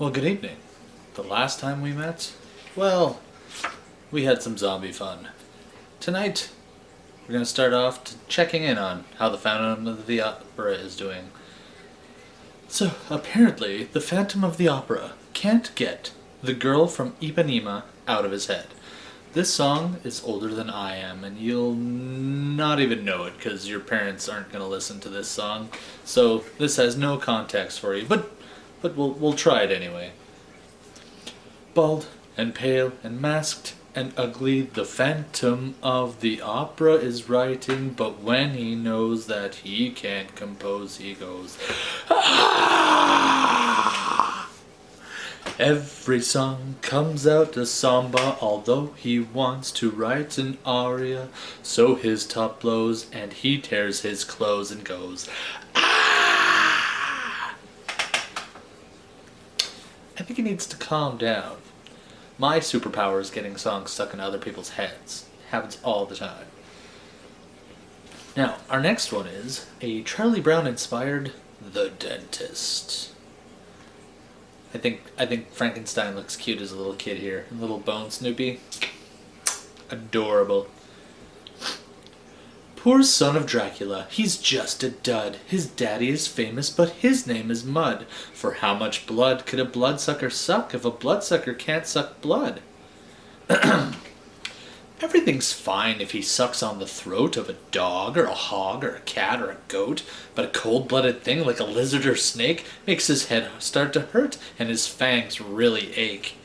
Well, good evening. The last time we met, well, we had some zombie fun. Tonight, we're going to start off checking in on how the Phantom of the Opera is doing. So, apparently, the Phantom of the Opera can't get The Girl from Ipanema out of his head. This song is older than I am, and you'll not even know it because your parents aren't going to listen to this song. So, this has no context for you, but we'll try it anyway. Bald and pale and masked and ugly, the Phantom of the Opera is writing, but when he knows that he can't compose, he goes, ah! Every song comes out a samba, although he wants to write an aria. So his top blows and he tears his clothes and goes, ah! I think he needs to calm down. My superpower is getting songs stuck in other people's heads. It happens all the time. Now, our next one is a Charlie Brown inspired The Dentist. I think Frankenstein looks cute as a little kid here. A little bone Snoopy. Adorable. Poor son of Dracula, he's just a dud. His daddy is famous, but his name is Mud. For how much blood could a bloodsucker suck if a bloodsucker can't suck blood? Everything's fine if he sucks on the throat of a dog or a hog or a cat or a goat, but a cold-blooded thing like a lizard or snake makes his head start to hurt and his fangs really ache.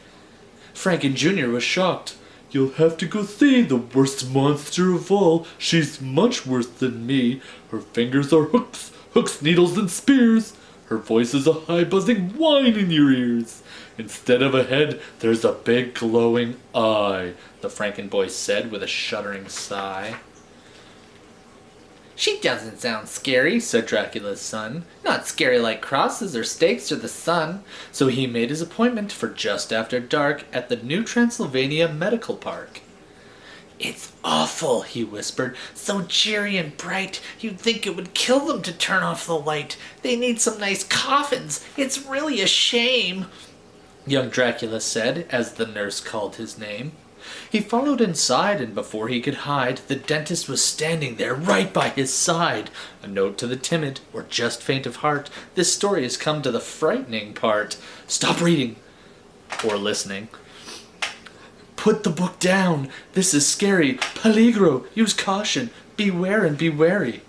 Franken Jr. was shocked. You'll have to go see the worst monster of all. She's much worse than me. Her fingers are hooks, needles, and spears. Her voice is a high buzzing whine in your ears. Instead of a head, there's a big glowing eye, the Frankenboy said with a shuddering sigh. She doesn't sound scary, said Dracula's son. Not scary like crosses or stakes or the sun. So he made his appointment for just after dark at the New Transylvania Medical Park. It's awful, he whispered. So cheery and bright, you'd think it would kill them to turn off the light. They need some nice coffins. It's really a shame, young Dracula said as the nurse called his name. He followed inside, and before he could hide, the dentist was standing there right by his side. A note to the timid, or just faint of heart, this story has come to the frightening part. Stop reading, or listening. Put the book down. This is scary. Peligro. Use caution. Beware and be wary.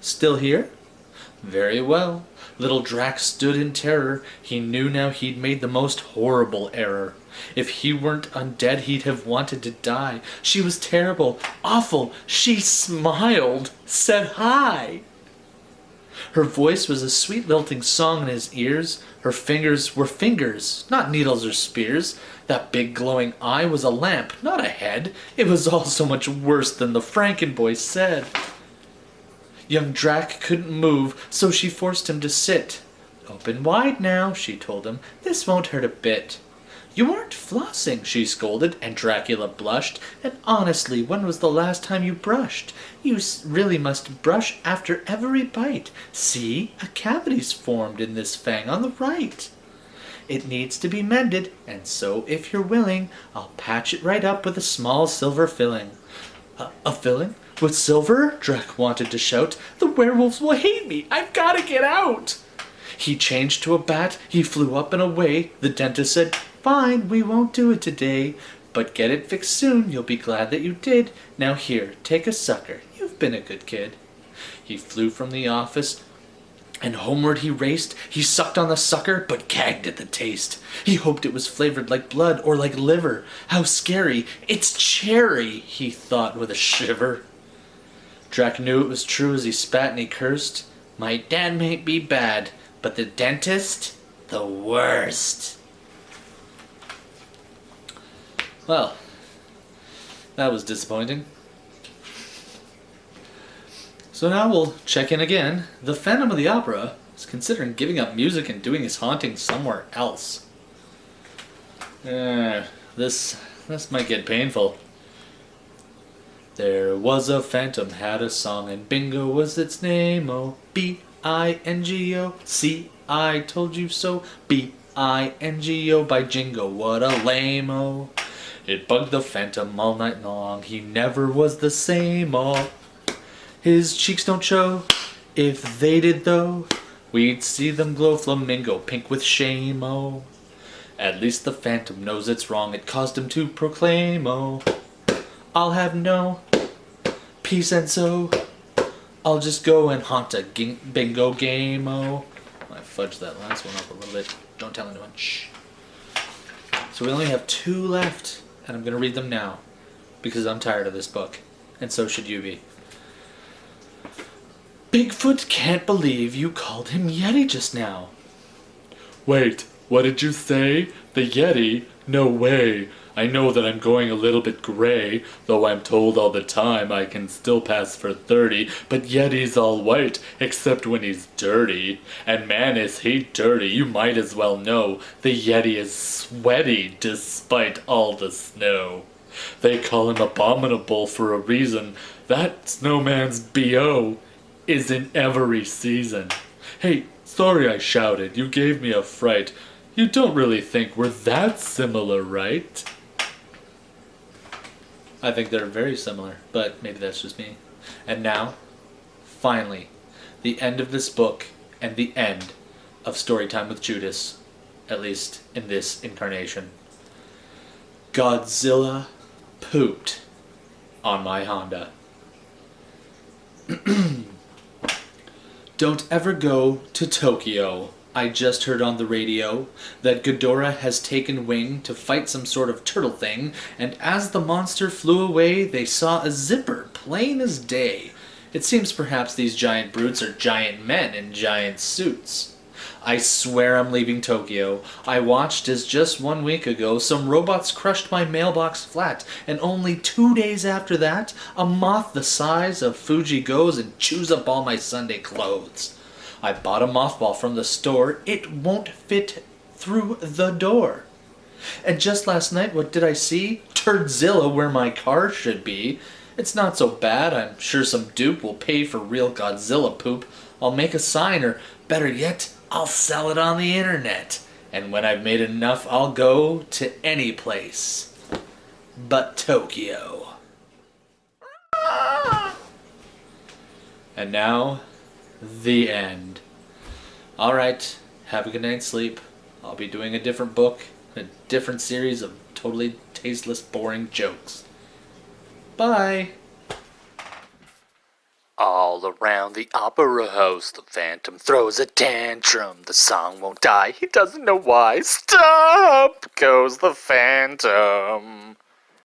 Still here? Very well. Little Drac stood in terror. He knew now he'd made the most horrible error. If he weren't undead, he'd have wanted to die. She was terrible, awful. She smiled, said hi. Her voice was a sweet lilting song in his ears. Her fingers were fingers, not needles or spears. That big glowing eye was a lamp, not a head. It was all so much worse than the Frankenboy said. Young Drac couldn't move, so she forced him to sit. Open wide now, she told him. This won't hurt a bit. You aren't flossing, she scolded, and Dracula blushed. And honestly, when was the last time you brushed? You really must brush after every bite. See, a cavity's formed in this fang on the right. It needs to be mended, and so, if you're willing, I'll patch it right up with a small silver filling. A filling? With silver? Drac wanted to shout. The werewolves will hate me. I've got to get out. He changed to a bat. He flew up and away. The dentist said, Fine, we won't do it today. But get it fixed soon. You'll be glad that you did. Now here, take a sucker. You've been a good kid. He flew from the office, and homeward he raced. He sucked on the sucker, but gagged at the taste. He hoped it was flavored like blood or like liver. How scary. It's cherry, he thought with a shiver. Drac knew it was true as he spat and he cursed. My dad may be bad, but the dentist, the worst. Well, that was disappointing. So now we'll check in again. The Phantom of the Opera is considering giving up music and doing his haunting somewhere else. This might get painful. There was a phantom, had a song, and Bingo was its name. Oh, B-I-N-G-O. See, I told you so. B-I-N-G-O by Jingo. What a lame-o. It bugged the Phantom all night long. He never was the same-o. His cheeks don't show. If they did though, we'd see them glow flamingo pink with shame-o. At least the Phantom knows it's wrong. It caused him to proclaim, oh, I'll have no peace, and so I'll just go and haunt a bingo game, oh. I fudged that last one up a little bit. Don't tell anyone. Shh. So we only have 2 left, and I'm going to read them now because I'm tired of this book, and so should you be. Bigfoot can't believe you called him Yeti just now. Wait, what did you say? The Yeti? No way. I know that I'm going a little bit gray, though I'm told all the time I can still pass for 30, but Yeti's all white, except when he's dirty. And man, is he dirty, you might as well know. The Yeti is sweaty despite all the snow. They call him abominable for a reason. That snowman's B.O. is in every season. Hey, sorry I shouted, you gave me a fright. You don't really think we're that similar, right? I think they're very similar, but maybe that's just me. And now, finally, the end of this book and the end of Storytime with Judas, at least in this incarnation. Godzilla pooped on my Honda. Don't ever go to Tokyo. I just heard on the radio that Ghidorah has taken wing to fight some sort of turtle thing, and as the monster flew away, they saw a zipper, plain as day. It seems perhaps these giant brutes are giant men in giant suits. I swear I'm leaving Tokyo. I watched as just 1 week ago some robots crushed my mailbox flat, and only 2 days after that, a moth the size of Fuji goes and chews up all my Sunday clothes. I bought a mothball from the store. It won't fit through the door. And just last night, what did I see? Turdzilla where my car should be. It's not so bad. I'm sure some dupe will pay for real Godzilla poop. I'll make a sign, or better yet, I'll sell it on the internet. And when I've made enough, I'll go to any place but Tokyo. And now, the end. Alright, have a good night's sleep. I'll be doing a different book, a different series of totally tasteless, boring jokes. Bye! All around the opera house, the Phantom throws a tantrum. The song won't die, he doesn't know why. Stop, goes the Phantom.